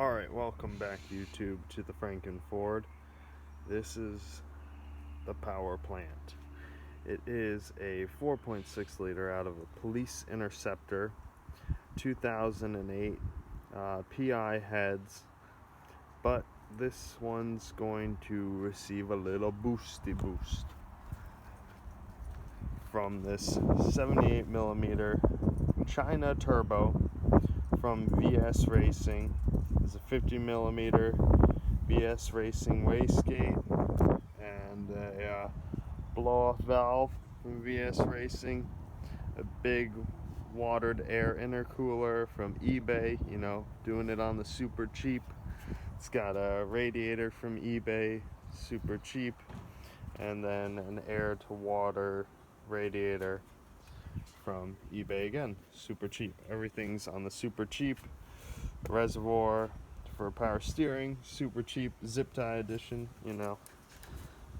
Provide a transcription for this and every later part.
Alright, welcome back YouTube to the Franken Ford. This is the power plant. It is a 4.6 liter out of a Police Interceptor 2008 PI heads, but this one's going to receive a little boosty boost from this 78mm China turbo from VS Racing. It's a 50mm VS Racing wastegate and a blow-off valve from VS Racing, a big watered air intercooler from eBay, you know, doing it on the super cheap. It's got a radiator from eBay, super cheap, and then an air to water radiator from eBay again, super cheap. Everything's on the super cheap. Reservoir for power steering, super cheap. Zip tie edition, you know,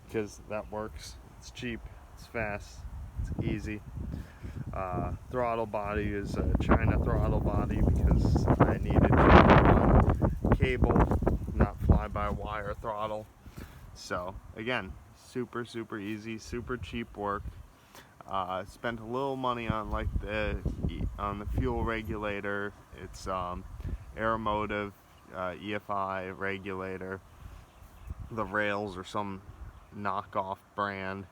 because that works. It's cheap, it's fast, it's easy. Throttle body is a China throttle body because I needed to run cable, not fly-by-wire throttle. So again, super easy, super cheap work. Spent a little money on the fuel regulator. It's Aeromotive EFI regulator. The rails are some knockoff brand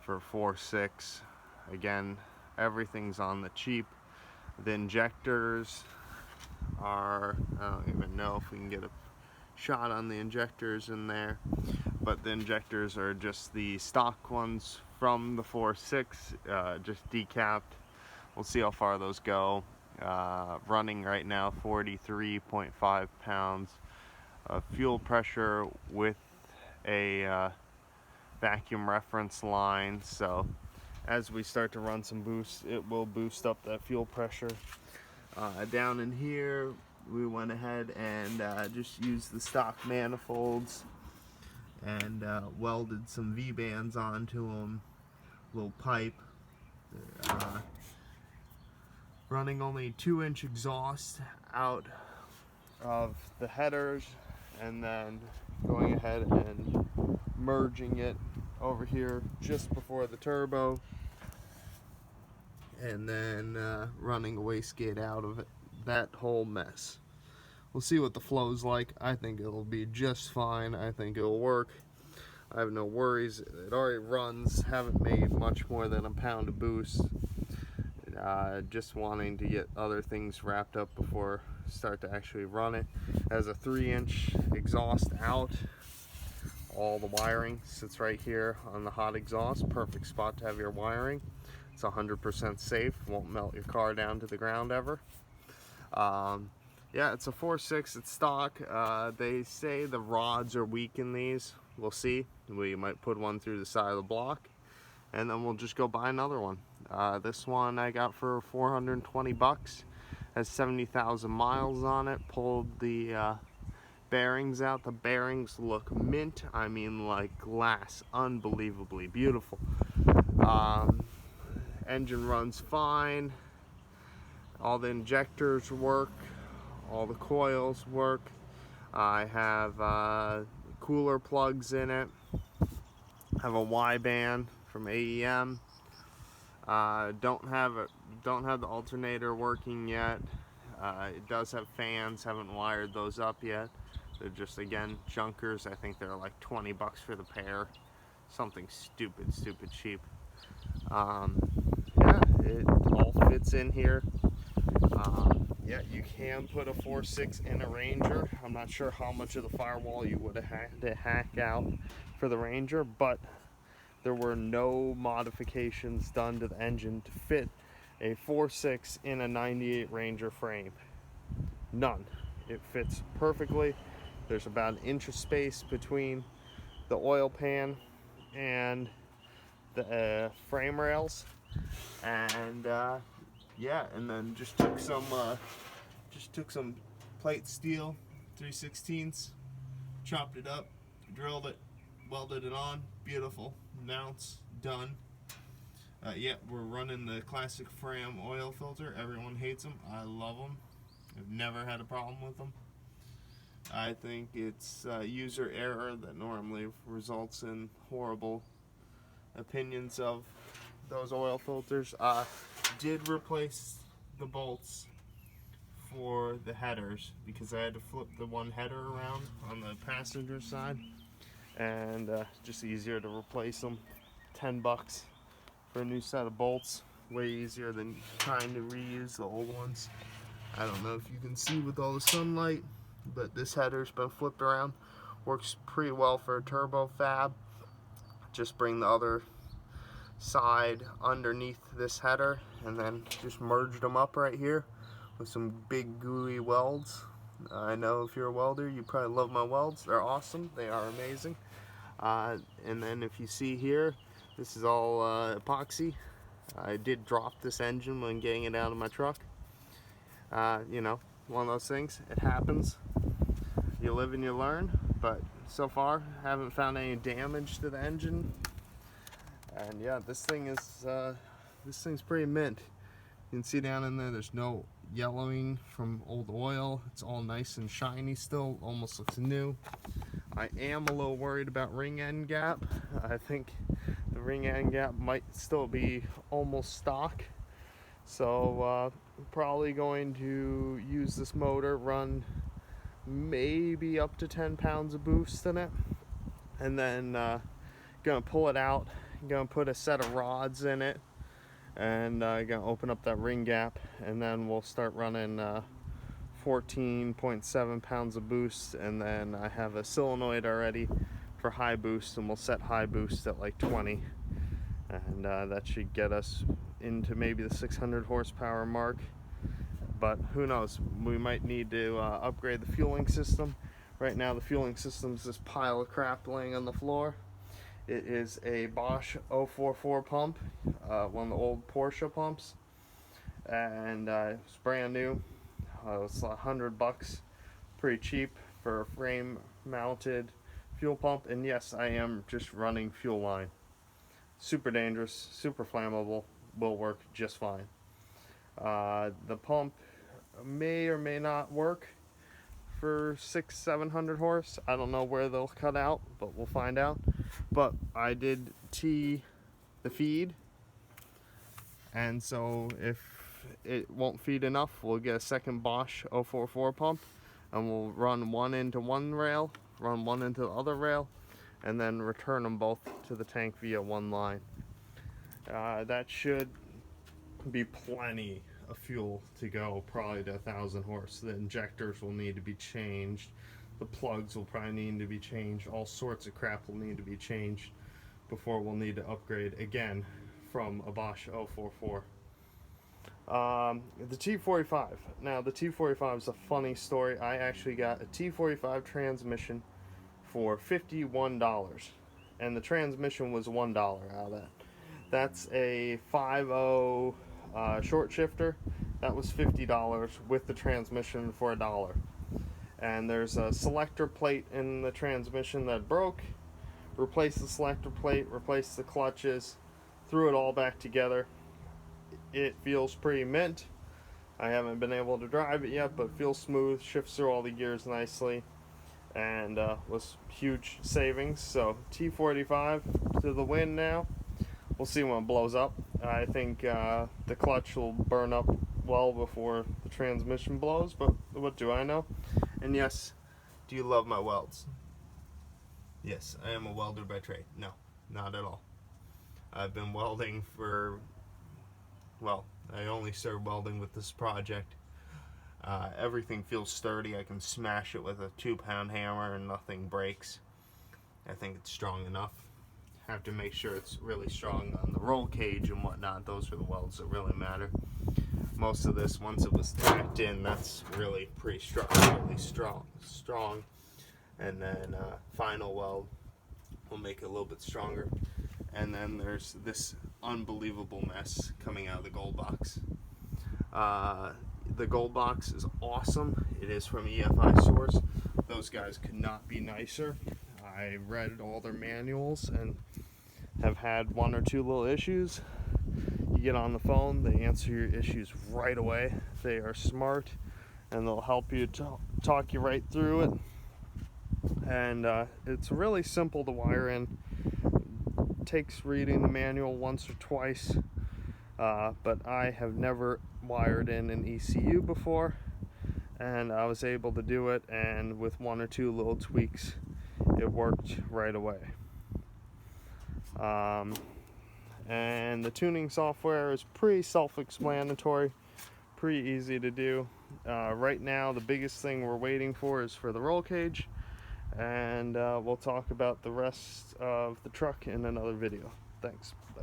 for 4.6. Again, everything's on the cheap. The injectors are, I don't even know if we can get a shot on the injectors in there, but the injectors are just the stock ones from the 4.6, just decapped. We'll see how far those go. Running right now 43.5 pounds of fuel pressure with a vacuum reference line, so as we start to run some boost, it will boost up that fuel pressure. Down in here we went ahead and just used the stock manifolds and welded some V-bands onto them, little pipe. Running only 2-inch exhaust out of the headers, and then going ahead and merging it over here just before the turbo, and then running a wastegate out of it. That whole mess. We'll see what the flow's like. I think it'll be just fine. I think it'll work. I have no worries. It already runs. Haven't made much more than a pound of boost. Just wanting to get other things wrapped up before start to actually run it. It has a 3-inch exhaust out. All the wiring sits right here on the hot exhaust. Perfect spot to have your wiring. It's 100% safe. Won't melt your car down to the ground ever. Yeah, it's a 4.6. It's stock. They say the rods are weak in these. We'll see. We might put one through the side of the block, and then we'll just go buy another one. This one I got for 420 bucks. Has 70,000 miles on it. Pulled the bearings out. The bearings look mint. I mean, like glass. Unbelievably beautiful. Engine runs fine. All the injectors work. All the coils work. I have cooler plugs in it. I have a Y band from AEM. Don't have the alternator working yet. It does have fans. Haven't wired those up yet. They're just, again, junkers. I think they're like 20 bucks for the pair. Something stupid cheap. Yeah, it all fits in here. Yeah, you can put a 4.6 in a Ranger. I'm not sure how much of the firewall you would have had to hack out for the Ranger, but there were no modifications done to the engine to fit a 4.6 in a 98 Ranger frame. None. It fits perfectly. There's about 1 inch of space between the oil pan and the frame rails, and yeah, and then just took some plate steel 3/16, chopped it up, drilled it, welded it on. Beautiful. Mounts done. Yeah, we're running the classic Fram oil filter. Everyone hates them. I love them. I've never had a problem with them. I think it's user error that normally results in horrible opinions of those oil filters. Did replace the bolts for the headers because I had to flip the one header around on the passenger side, and just easier to replace them. $10 for a new set of bolts, way easier than trying to reuse the old ones. I don't know if you can see with all the sunlight, but this header's been flipped around. Works pretty well for a turbo fab. Just bring the other side underneath this header and then just merge them up right here with some big gooey welds. I know if you're a welder, you probably love my welds. They're awesome. They are amazing. And then if you see here, this is all epoxy. I did drop this engine when getting it out of my truck. You know, one of those things. It happens. You live and you learn. But so far, haven't found any damage to the engine. And yeah, this thing's pretty mint. You can see down in there, there's no yellowing from old oil. It's all nice and shiny still, almost looks new. I am a little worried about ring end gap. I think the ring end gap might still be almost stock. So probably going to use this motor, run maybe up to 10 pounds of boost in it, and then gonna pull it out, gonna put a set of rods in it, and gonna open up that ring gap, and then we'll start running 14.7 pounds of boost, and then I have a solenoid already for high boost, and we'll set high boost at like 20, and that should get us into maybe the 600 horsepower mark. But who knows, we might need to upgrade the fueling system. Right now the fueling system is this pile of crap laying on the floor. It is a Bosch 044 pump, one of the old Porsche pumps, and it's brand new. It's $100, pretty cheap for a frame mounted fuel pump. And yes, I am just running fuel line. Super dangerous, super flammable, will work just fine. The pump may or may not work for 600-700 horse. I don't know where they'll cut out, but we'll find out. But I did tee the feed, and so if it won't feed enough, we'll get a second Bosch 044 pump, and we'll run one into one rail, run one into the other rail, and then return them both to the tank via one line. That should be plenty of fuel to go, probably to 1,000 horse. The injectors will need to be changed, the plugs will probably need to be changed, all sorts of crap will need to be changed before we'll need to upgrade again from a Bosch 044. The T45. Now the T45 is a funny story. I actually got a T45 transmission for $51, and the transmission was $1 out of that. That's a 5.0 short shifter. That was $50 with the transmission for $1. And there's a selector plate in the transmission that broke. Replaced the selector plate, replaced the clutches, threw it all back together. It feels pretty mint. I haven't been able to drive it yet, but feels smooth, shifts through all the gears nicely, and was huge savings. So T45 to the win now. We'll see when it blows up. I think the clutch will burn up well before the transmission blows, but what do I know? And yes, do you love my welds? Yes, I am a welder by trade. No, not at all. I've been welding for, well, I only started welding with this project. Everything feels sturdy. I can smash it with a 2-pound hammer and nothing breaks. I think it's strong enough. Have to make sure it's really strong on the roll cage and whatnot. Those are the welds that really matter. Most of this, once it was tacked in, that's really pretty strong. And then final weld will make it a little bit stronger. And then there's this unbelievable mess coming out of the gold box. The gold box is awesome. It is from EFI Source. Those guys could not be nicer. I read all their manuals and have had one or two little issues. You get on the phone, they answer your issues right away. They are smart, and they'll help you talk you right through it. and it's really simple to wire in. It takes reading the manual once or twice, but I have never wired in an ECU before, and I was able to do it, and with one or two little tweaks it worked right away. And the tuning software is pretty self-explanatory, pretty easy to do. Right now the biggest thing we're waiting for is for the roll cage, and we'll talk about the rest of the truck in another video. Thanks. Bye.